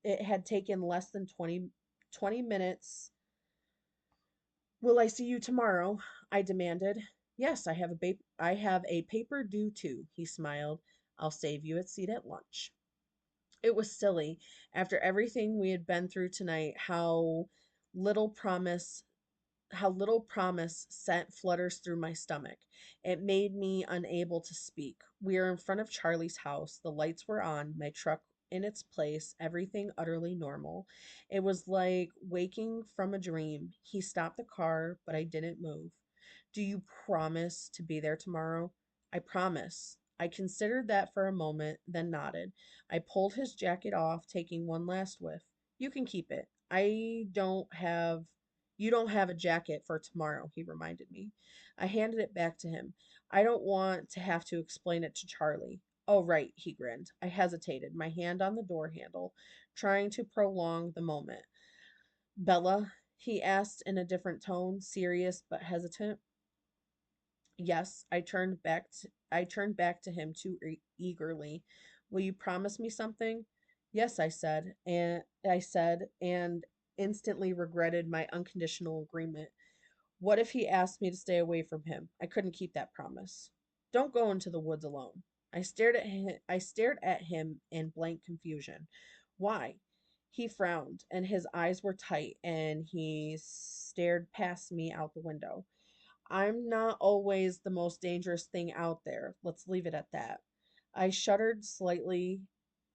it had taken less than 20 minutes. Will I see you tomorrow? I demanded. Yes, I have a paper due too, he smiled. I'll save you a seat at lunch. It was silly, after everything we had been through tonight, little promise how little promise sent flutters through my stomach. It made me unable to speak. We were in front of Charlie's house. The lights were on, my truck in its place, everything utterly normal. It was like waking from a dream. He stopped the car, but I didn't move. Do you promise to be there tomorrow? I promise. I considered that for a moment, then nodded. I pulled his jacket off, taking one last whiff. You can keep it. You don't have a jacket for tomorrow, he reminded me. I handed it back to him. I don't want to have to explain it to Charlie. Oh, right, he grinned. I hesitated, my hand on the door handle, trying to prolong the moment. Bella, he asked in a different tone, serious but hesitant. Yes, I turned back to him too eagerly. Will you promise me something? Yes, I said and instantly regretted my unconditional agreement. What if he asked me to stay away from him? I couldn't keep that promise. Don't go into the woods alone. I stared at him in blank confusion. Why? He frowned, and his eyes were tight, and he stared past me out the window. I'm not always the most dangerous thing out there. Let's leave it at that. I shuddered slightly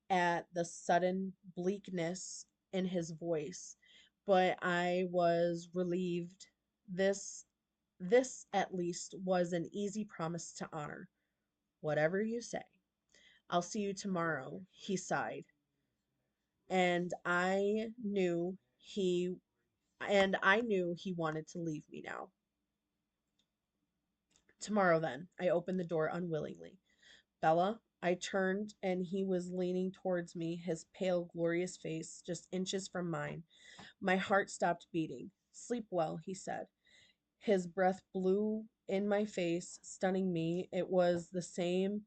at the sudden bleakness in his voice, but I was relieved. This this at least was an easy promise to honor. Whatever you say. I'll see you tomorrow, he sighed, and I knew he wanted to leave me now. Tomorrow then. I opened the door unwillingly. Bella, I turned and he was leaning towards me, his pale, glorious face just inches from mine. My heart stopped beating. Sleep well, he said. His breath blew in my face, stunning me. It was the same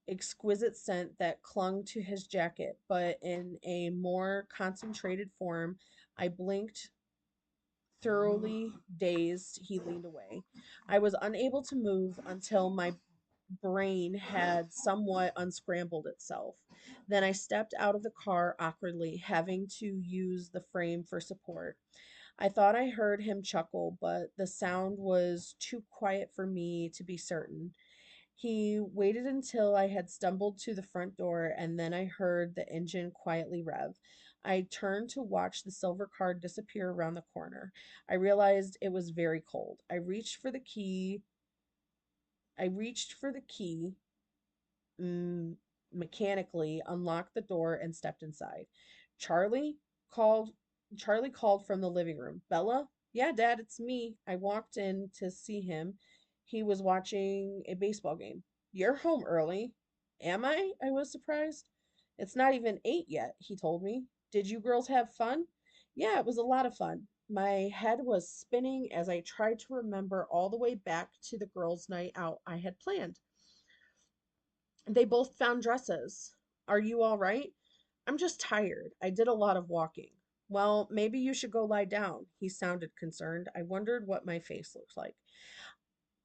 exquisite scent that clung to his jacket, but in a more concentrated form. I blinked. Thoroughly dazed, he leaned away. I was unable to move until my brain had somewhat unscrambled itself. Then I stepped out of the car awkwardly, having to use the frame for support. I thought I heard him chuckle, but the sound was too quiet for me to be certain. He waited until I had stumbled to the front door, and then I heard the engine quietly rev. I turned to watch the silver car disappear around the corner. I realized it was very cold. I reached for the key, mm, mechanically unlocked the door and stepped inside. Charlie called Charlie called from the living room. Bella? Yeah, Dad, it's me. I walked in to see him. He was watching a baseball game. You're home early. Am I? I was surprised. It's not even 8 yet, he told me. Did you girls have fun? Yeah, it was a lot of fun. My head was spinning as I tried to remember all the way back to the girls' night out I had planned. They both found dresses. Are you all right? I'm just tired. I did a lot of walking. Well, maybe you should go lie down. He sounded concerned. I wondered what my face looked like.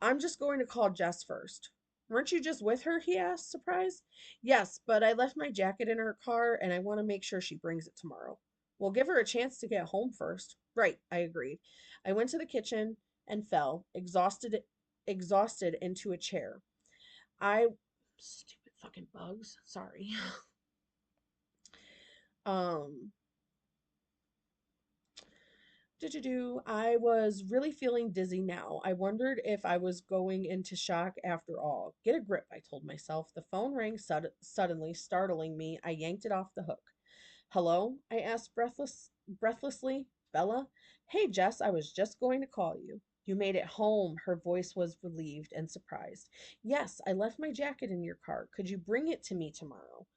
I'm just going to call Jess first. Weren't you just with her? He asked, surprised. Yes, but I left my jacket in her car and I want to make sure she brings it tomorrow. We'll give her a chance to get home first. Right, I agreed. I went to the kitchen and fell, exhausted into a chair. I stupid fucking bugs. Sorry. Um, I was really feeling dizzy now. I wondered if I was going into shock after all. Get a grip, I told myself. The phone rang suddenly, startling me. I yanked it off the hook. Hello? I asked breathlessly. Bella? Hey, Jess, I was just going to call you. You made it home. Her voice was relieved and surprised. Yes, I left my jacket in your car. Could you bring it to me tomorrow?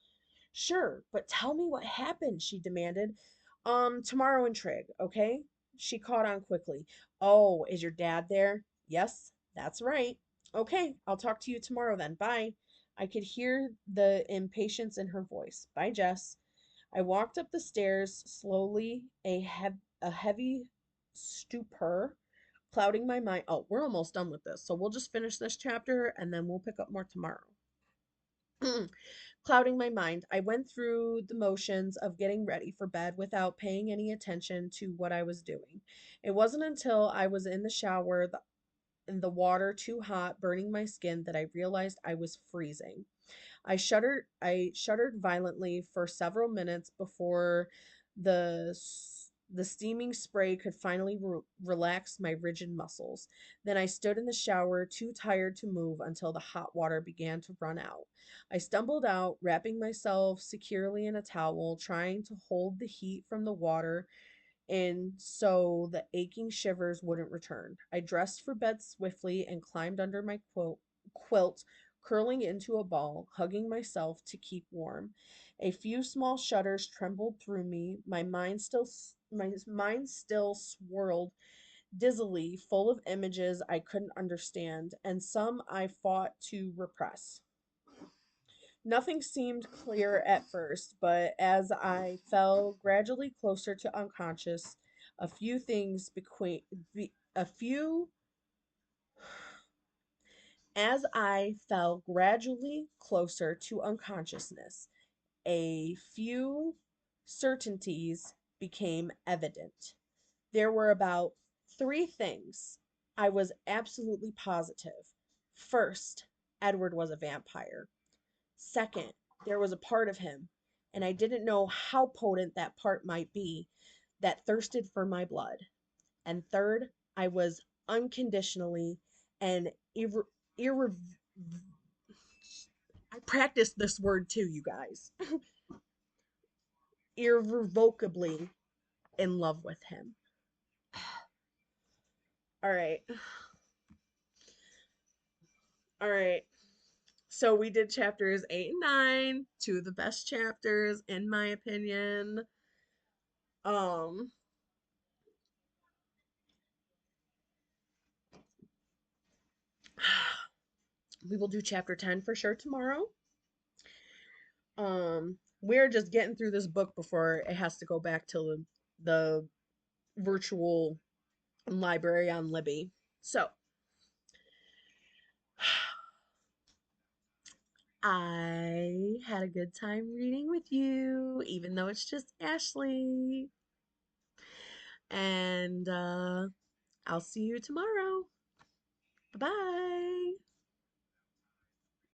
Sure, but tell me what happened, she demanded. Tomorrow in Trig, okay? She caught on quickly. Oh, is your dad there? Yes, that's right. Okay, I'll talk to you tomorrow then. Bye. I could hear the impatience in her voice. Bye, Jess. I walked up the stairs slowly, a heavy stupor clouding my mind. Oh, we're almost done with this, so we'll just finish this chapter and then we'll pick up more tomorrow. Clouding my mind, I went through the motions of getting ready for bed without paying any attention to what I was doing. It wasn't until I was in the shower and the water too hot, burning my skin, that I realized I was freezing. I shuddered violently for several minutes before the steaming spray could finally relax my rigid muscles. Then I stood in the shower, too tired to move until the hot water began to run out. I stumbled out, wrapping myself securely in a towel, trying to hold the heat from the water and so the aching shivers wouldn't return. I dressed for bed swiftly and climbed under my quilt, curling into a ball, hugging myself to keep warm. A few small shudders trembled through me. My mind still swirled dizzily, full of images I couldn't understand, and some I fought to repress. Nothing seemed clear at first, but as I fell gradually closer to unconscious, a few things bequea- be, a few as I fell gradually closer to unconsciousness, a few certainties became evident. There were about three things I was absolutely positive. First, Edward was a vampire. Second, there was a part of him, and I didn't know how potent that part might be, that thirsted for my blood. And third, I was unconditionally and irre- I practiced this word too, you guys. Irrevocably in love with him. All right. All right. So we did chapters 8 and 9, two of the best chapters in my opinion. Um we will do chapter 10 for sure tomorrow. We're just getting through this book before it has to go back to the virtual library on Libby. So, I had a good time reading with you, even though it's just Ashley. And I'll see you tomorrow. Bye bye.